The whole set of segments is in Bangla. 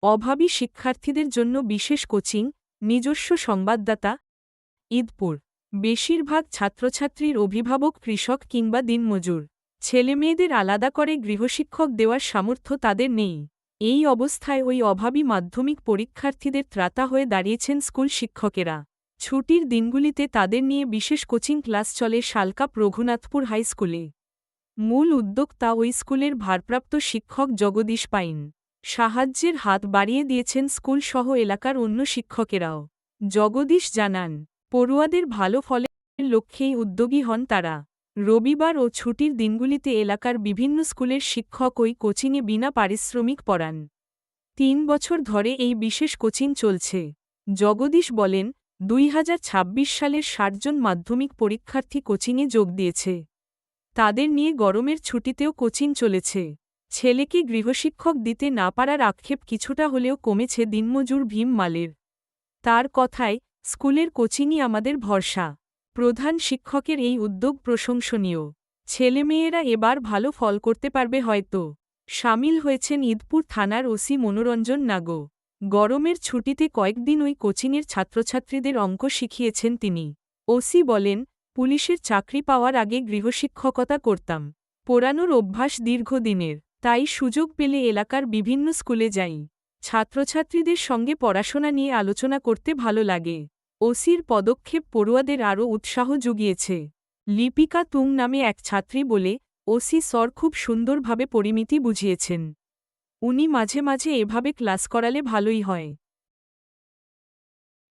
অভাবী শিক্ষার্থীদের জন্য বিশেষ কোচিং, নিজস্ব সংবাদদাতা। ঈদপুর। বেশিরভাগ ছাত্রছাত্রীর অভিভাবক কৃষক কিংবা দিনমজুর। ছেলেমেয়েদের আলাদা করে গৃহশিক্ষক দেওয়ার সামর্থ্য তাদের নেই। এই অবস্থায় ওই অভাবী মাধ্যমিক পরীক্ষার্থীদের ত্রাতা হয়ে দাঁড়িয়েছেন স্কুল শিক্ষকেরা। ছুটির দিনগুলিতে তাদের নিয়ে বিশেষ কোচিং ক্লাস চলে শালকাপ রঘুনাথপুর হাই স্কুলে। মূল উদ্যোক্তা ওই স্কুলের ভারপ্রাপ্ত শিক্ষক জগদীশ পাইন। সাহায্যের হাত বাড়িয়ে দিয়েছেন স্কুলসহ এলাকার অন্য শিক্ষকেরাও। জগদীশ জানান, পড়ুয়াদের ভালো ফলের লক্ষ্যেই উদ্যোগী হন তারা। রবিবার ও ছুটির দিনগুলিতে এলাকার বিভিন্ন স্কুলের শিক্ষক ওই কোচিংয়ে বিনা পারিশ্রমিক পড়ান। ৩ বছর ধরে এই বিশেষ কোচিং চলছে। জগদীশ বলেন, ২০২৬ সালের ৬০ জন মাধ্যমিক পরীক্ষার্থী কোচিংয়ে যোগ দিয়েছে। তাদের নিয়ে গরমের ছুটিতেও কোচিং চলেছে। ছেলেকে গৃহশিক্ষক দিতে না পারার আক্ষেপ কিছুটা হলেও কমেছে দিনমজুর ভীম মালের। তার কথায়, স্কুলের কোচিংই আমাদের ভরসা। প্রধান শিক্ষকের এই উদ্যোগ প্রশংসনীয়। ছেলেমেয়েরা এবার ভালো ফল করতে পারবে হয়তো। সামিল হয়েছেন ঈদপুর থানার ওসি মনোরঞ্জন নাগো। গরমের ছুটিতে কয়েকদিন ওই কোচিংয়ের ছাত্রছাত্রীদের অঙ্ক শিখিয়েছেন তিনি। ওসি বলেন, পুলিশের চাকরি পাওয়ার আগে গৃহশিক্ষকতা করতাম। পড়ানোর অভ্যাস দীর্ঘদিনের, তাই সুযোগ পেলে এলাকার বিভিন্ন স্কুলে যাই। ছাত্রছাত্রীদের সঙ্গে পড়াশোনা নিয়ে আলোচনা করতে ভালো লাগে। ওসির পদক্ষেপ পড়ুয়াদের আরও উৎসাহ জুগিয়েছে। লিপিকা তুং নামে এক ছাত্রী বলে, ওসি স্যার খুব সুন্দরভাবে পরিমিতি বুঝিয়েছেন। উনি মাঝে মাঝে এভাবে ক্লাস করালে ভালোই হয়।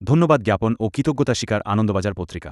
ধন্যবাদ জ্ঞাপন ও কৃতজ্ঞতা স্বীকার আনন্দবাজার পত্রিকা।